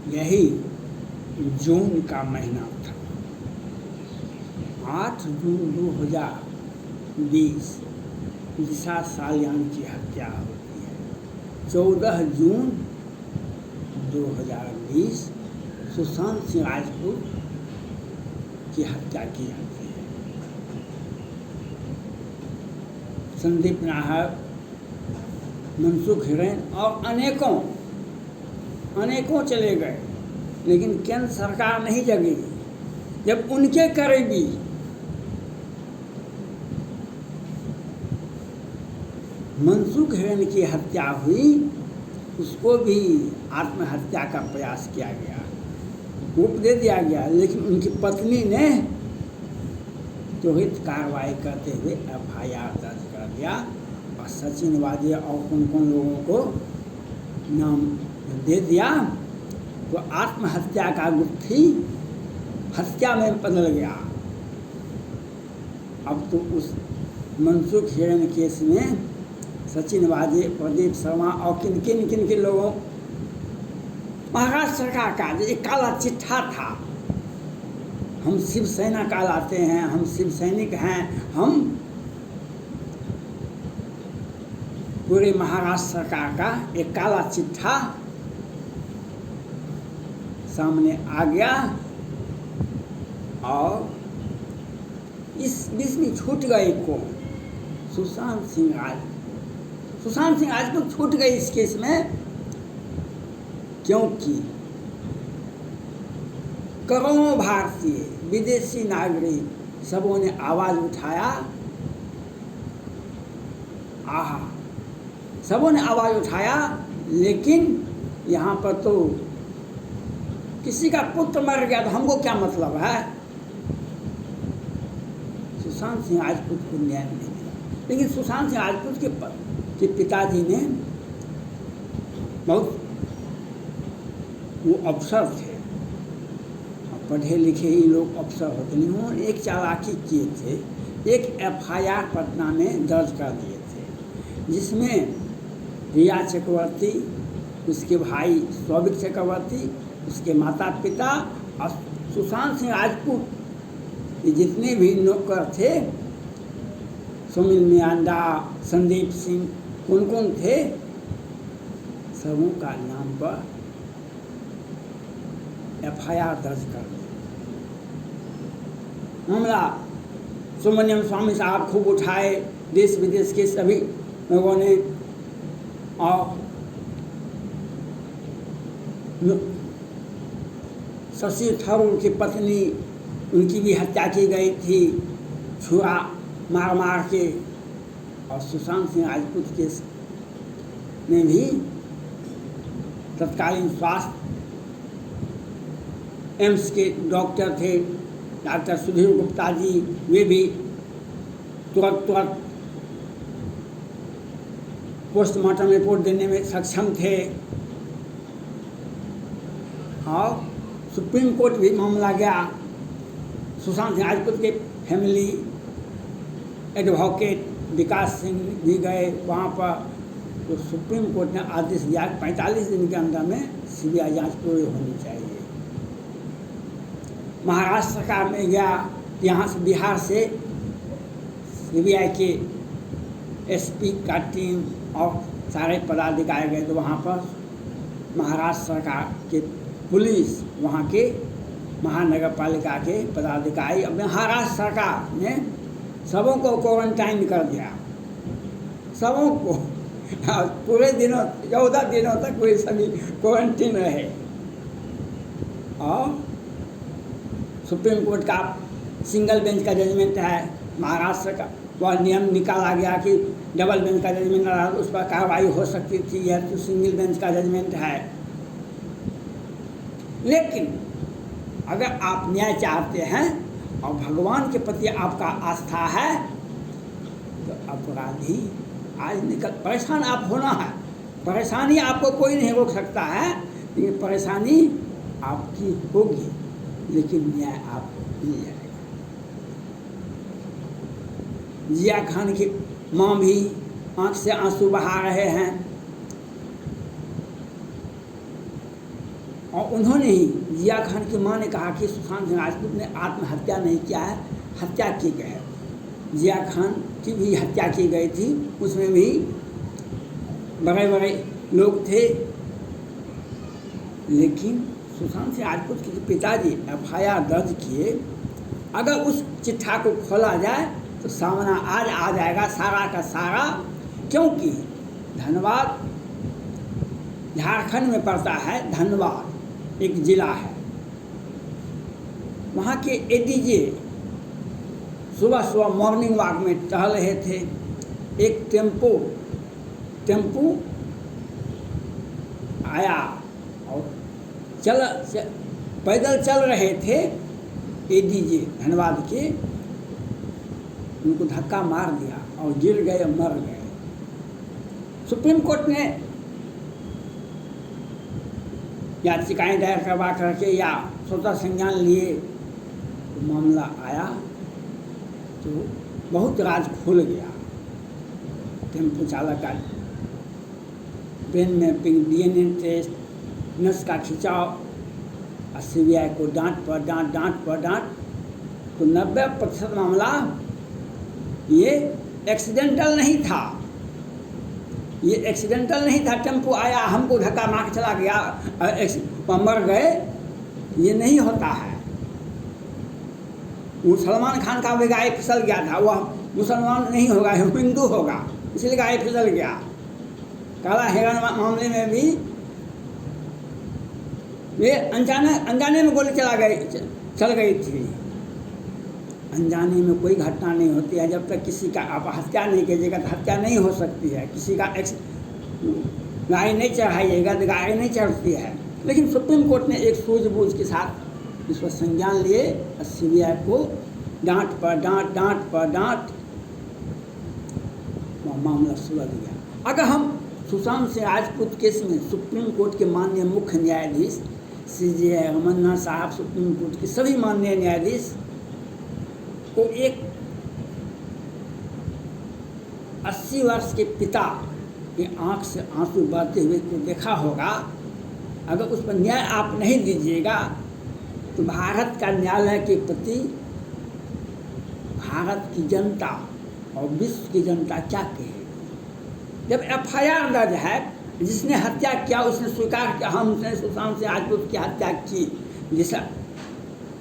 यही जून का महीना था। 8 जून 2020 दिशा सालियान की हत्या होती है। 14 जून 2020 सुशांत सिंह राजपूत की हत्या की जाती है। संदीप नाहर, मनसुख हिरेन और अनेकों चले गए, लेकिन केंद्र सरकार नहीं जगी। जब उनके करीबी मनसुख हिरेन की हत्या हुई, उसको भी आत्महत्या का प्रयास किया गया, रूप दे दिया गया, लेकिन उनकी पत्नी ने त्वरित कार्रवाई करते हुए FIR दर्ज कर दिया और सचिन वाजे और कौन लोगों को नाम दे दिया। तो आत्महत्या का गुत्थी हत्या में बदल गया। अब तो उस मनसुख हिरेन केस में सचिन वाजे, प्रदीप शर्मा और किन के लोगों, महाराष्ट्र सरकार का जो एक काला चिट्ठा था, हम शिवसेना कहलाते हैं, हम शिव सैनिक हैं, हम पूरे महाराष्ट्र सरकार का एक काला चिट्ठा सामने आ गया और इस बीच में छूट गए कौन? सुशांत सिंह राजपूत छूट गए इस केस में, क्योंकि करोड़ों भारतीय, विदेशी नागरिक सबों ने आवाज उठाया। सबों ने आवाज उठाया, लेकिन यहाँ पर तो किसी का पुत्र मर गया तो हमको क्या मतलब है? सुशांत सिंह राजपूत को न्याय नहीं मिला। लेकिन सुशांत सिंह राजपूत के पिताजी ने बहुत, वो अफसर थे, पढ़े लिखे ही लोग अफसर होते नहीं, उन्होंने एक चालाकी किए थे, एक FIR पटना में दर्ज कर दिए थे, जिसमें रिया चक्रवर्ती, उसके भाई सौविक चक्रवर्ती, उसके माता पिता और सुशांत सिंह राजपूत, ये जितने भी नौकर थे, सुमिल मियांडा, संदीप सिंह, कौन थे, सबों का नाम पर FIR दर्ज कर दिया। मामला सुब्रमण्यम स्वामी साहब खूब उठाए, देश विदेश के सभी लोगों ने, और शशि थरूर की पत्नी, उनकी भी हत्या की गई थी छुरा मार के, और सुशांत सिंह राजपूत केस में भी तत्कालीन स्वास्थ्य एम्स के डॉक्टर थे, डॉक्टर सुधीर गुप्ता जी, वे भी तुरंत पोस्टमार्टम रिपोर्ट देने में सक्षम थे। और सुप्रीम कोर्ट भी मामला गया। सुशांत सिंह राजपूत के फैमिली एडवोकेट विकास सिंह भी गए वहाँ पर, तो सुप्रीम कोर्ट ने आदेश दिया 45 दिन के अंदर में CBI जांच पूरी होनी चाहिए। महाराष्ट्र सरकार में गया, यहाँ से बिहार से CBI के SP का टीम और सारे पदाधिकारी गए, तो वहाँ पर महाराष्ट्र सरकार के पुलिस, वहाँ के महानगर पालिका के पदाधिकारी, अब महाराष्ट्र सरकार ने सबों को क्वारंटाइन कर दिया, सबों को पूरे दिनों 14 दिनों तक वे सभी क्वारंटीन रहे। और सुप्रीम कोर्ट का सिंगल बेंच का जजमेंट है, महाराष्ट्र का वह नियम निकाला गया कि डबल बेंच का जजमेंट रहा उस पर कार्रवाई हो सकती थी, यह तो सिंगल बेंच का जजमेंट है। लेकिन अगर आप न्याय चाहते हैं और भगवान के प्रति आपका आस्था है, तो अपराधी आज निकल, परेशान आप होना है, परेशानी आपको कोई नहीं रोक सकता है, लेकिन परेशानी आपकी होगी, लेकिन न्याय आपको मिल जाएगा। जिया खान की माँ भी आँख से आंसू बहा रहे हैं। और उन्होंने ही, जिया खान की मां ने कहा कि सुशांत सिंह राजपूत ने आत्महत्या नहीं किया है, हत्या की गई है। जिया खान की भी हत्या की गई थी, उसमें भी बड़े बड़े लोग थे। लेकिन सुशांत सिंह राजपूत के पिताजी FIR दर्ज किए। अगर उस चिट्ठा को खोला जाए तो सामना आज आ जाएगा सारा का सारा, क्योंकि धनबाद झारखंड में पड़ता है। धनबाद एक जिला है, वहाँ के ADJ सुबह सुबह मॉर्निंग वॉक में टहल रहे थे। एक टेम्पू आया और पैदल चल रहे थे ADJ धनबाद के, उनको धक्का मार दिया और गिर गए, मर गए। सुप्रीम कोर्ट ने याचिकाएं दायर करवा करके या स्वतः संज्ञान लिए, तो मामला आया तो बहुत राज खुल गया। टेम्पो चालक का ब्रेन मैपिंग, DNA टेस्ट, नस का खिंचाव, CBI को डांट पर डांट, तो 90% मामला ये एक्सीडेंटल नहीं था। ये एक्सीडेंटल नहीं था, टेम्पो आया हमको धक्का मार के चला गया, मर गए, ये नहीं होता है। वो सलमान खान का भी गाय फिसल गया था, वह मुसलमान नहीं होगा, हिंदू होगा, इसलिए गाय फिसल गया। काला हिरण मामले में भी वे अनजाने में गोली चल गई थी। अनजाने में कोई घटना नहीं होती है। जब तक किसी का आप हत्या नहीं कीजिएगा तो हत्या नहीं हो सकती है। किसी का गाय नहीं चढ़ाइएगा तो गाय नहीं चढ़ती है। लेकिन सुप्रीम कोर्ट ने एक सूझबूझ के साथ इस पर संज्ञान लिए, CBI को डांट पर डांट मामला सुलझ गया। अगर हम सुशांत सिंह राजपूत केस में सुप्रीम कोर्ट के माननीय मुख्य न्यायाधीश CJI रमन्ना साहब, सुप्रीम कोर्ट के सभी माननीय न्यायाधीश को एक 80 वर्ष के पिता के आंख से आंसू बहते हुए को देखा होगा। अगर उस पर न्याय आप नहीं दीजिएगा तो भारत का न्यायालय के प्रति भारत की जनता और विश्व की जनता क्या कहेगी? जब FIR दर्ज है, जिसने हत्या किया उसने स्वीकार किया, हमने सुशांत सिंह राजपूत की हत्या की। जैसा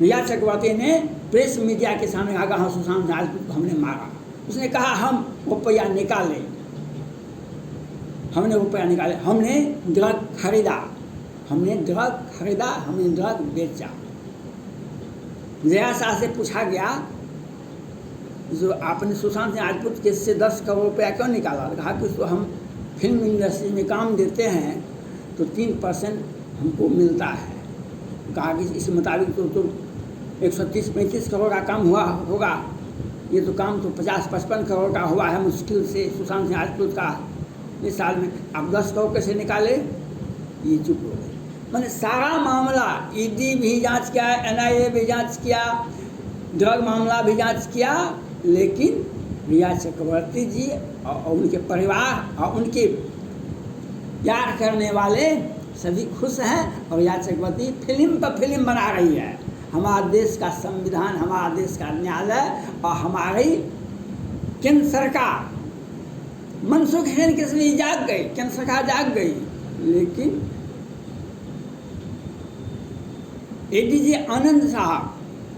रिया चक्रवर्ती ने प्रेस मीडिया के सामने कहा, हाँ सुशांत सिंह राजपूत को हमने मारा। उसने कहा हम रुपया निकाले, हमने ड्रग खरीदा, हमने ड्रग बेचा। जया शाह से पूछा गया, जो आपने सुशांत सिंह राजपूत केस से 10 करोड़ रुपया क्यों निकाला? कहा कि तो हम फिल्म इंडस्ट्री में काम देते हैं तो 3% हमको मिलता है। कहा कि इस मुताबिक तो 130-35 करोड़ का काम हुआ होगा, ये तो काम तो 50-55 करोड़ का हुआ है मुश्किल से सुशांत सिंह राजपूत का इस साल में। आप 10 करोड़ कैसे निकाले? ये चुप हो गए। मैंने सारा मामला ED भी जांच किया, NIA भी जांच किया, ड्रग मामला भी जांच किया, लेकिन रिया चक्रवर्ती जी और उनके परिवार और उनके प्यार करने वाले सभी खुश हैं। और रिया चक्रवर्ती फिल्म पर फिल्म बना रही है। हमारे देश का संविधान, हमारा देश का न्यायालय और हमारी केंद्र सरकार, मनसुख हिरेन के लिए जाग गई, केंद्र सरकार जाग गई। लेकिन ADJ आनंद साहब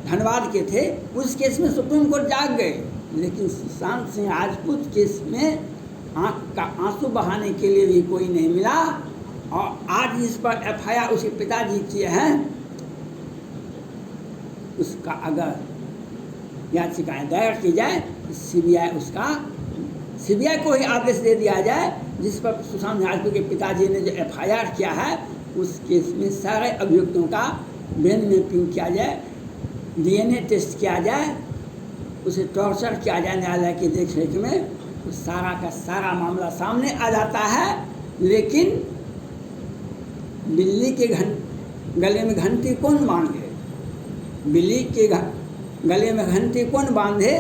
धनबाद के थे, उस केस में सुप्रीम कोर्ट जाग गए। लेकिन सुशांत सिंह राजपूत केस में आंख का आंसू बहाने के लिए भी कोई नहीं मिला। और आज इस पर FIR उसके पिताजी किए हैं, उसका अगर याचिकाएं दायर की जाए तो CBI को ही आदेश दे दिया जाए, जिस पर सुशांत राजपूत के पिताजी ने जो FIR किया है उस केस में सारे अभियुक्तों का ब्रेन मैपिंग किया जाए, DNA टेस्ट किया जाए, उसे टॉर्चर किया जाए न्यायालय की देखरेख में, तो सारा का सारा मामला सामने आ जाता है। लेकिन बिल्ली के गले में घंटी कौन बांधे? बिल्ली के गले में घंटी कौन बांधे?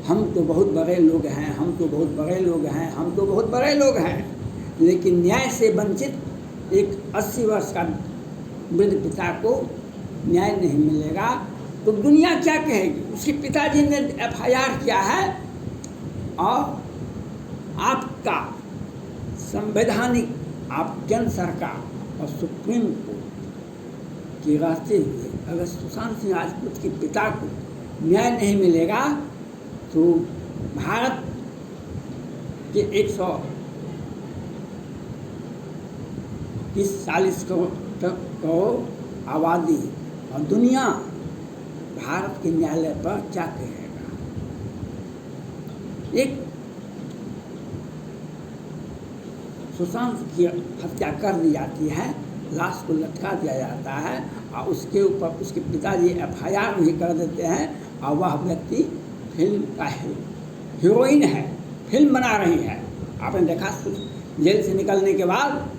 हम तो बहुत बड़े लोग हैं, हम तो बहुत बड़े लोग हैं, हम तो बहुत बड़े लोग हैं। लेकिन न्याय से वंचित एक 80 वर्ष का वृद्ध पिता को न्याय नहीं मिलेगा तो दुनिया क्या कहेगी? उसके पिताजी ने FIR किया है और आपका संवैधानिक, आप केंद्र सरकार और सुप्रीम कोर्ट के रहते हुए अगर सुशांत सिंह राजपूत के पिता को न्याय नहीं मिलेगा तो भारत के 140 करोड़ आबादी और दुनिया भारत के न्यायालय पर क्या कहेगा? एक सुशांत की हत्या कर दी जाती है, लाश को लटका दिया जाता है और उसके ऊपर उसके पिताजी FIR भी कर देते हैं और वह व्यक्ति फिल्म का हीरोइन है, फिल्म बना रही है। आपने देखा जेल से निकलने के बाद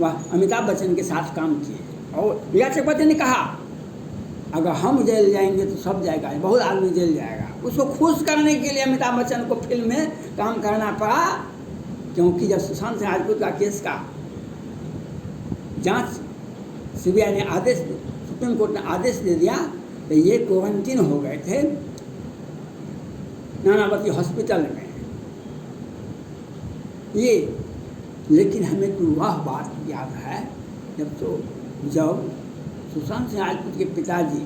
वह अमिताभ बच्चन के साथ काम किए और रिया चक्रवर्ती ने कहा अगर हम जेल जाएंगे तो सब जाएगा, बहुत आदमी जेल जाएगा। उसको खुश करने के लिए अमिताभ बच्चन को फिल्म में काम करना पड़ा, क्योंकि जब सुशांत सिंह राजपूत का केस का जांच CBI ने आदेश, सुप्रीम कोर्ट ने आदेश दे दिया तो ये क्वारंटीन हो गए थे नानावती हॉस्पिटल में। ये लेकिन हमें तो वह बात याद है जब सुशांत सिंह राजपूत के पिताजी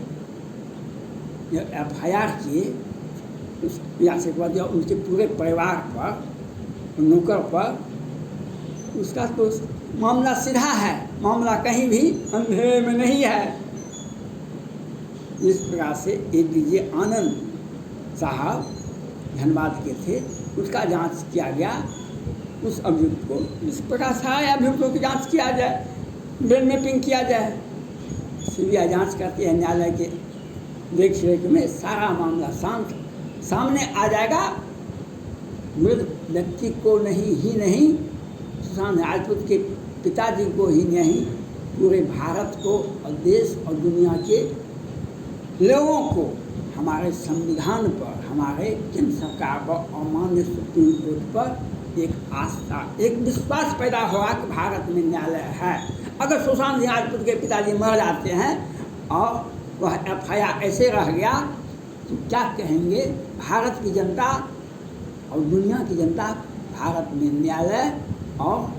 जब FIR किए उस या से बाद उनके पूरे परिवार पर, नौकर पर, उसका तो मामला सीधा है, मामला कहीं भी अंधेरे में नहीं है। इस प्रकार से ADJ आनंद साहब धनबाद के थे, उसका जांच किया गया। उस अभियुक्त को इस प्रकार सारे अभियुक्तों की जांच किया जाए, ब्रेन मैपिंग किया जाए। CBI जांच करती है, न्यायालय के देख रेख में सारा मामला सामने आ जाएगा। मृत व्यक्ति को नहीं सुशांत राजपूत के पिताजी को ही नहीं, पूरे भारत को और देश और दुनिया के लोगों को हमारे संविधान पर, हमारे केंद्र सरकार पर और माननीय सुप्रीम कोर्ट पर एक आस्था, एक विश्वास पैदा हुआ कि भारत में न्यायालय है। अगर सुशांत सिंह राजपूत के पिताजी मर जाते हैं और वह FIR ऐसे रह गया तो क्या कहेंगे भारत की जनता और दुनिया की जनता? भारत में न्यायालय और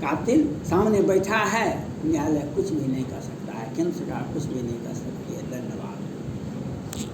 कातिल सामने बैठा है, न्यायालय कुछ भी नहीं कर सकता है, केंद्र सरकार कुछ भी नहीं कर सकता।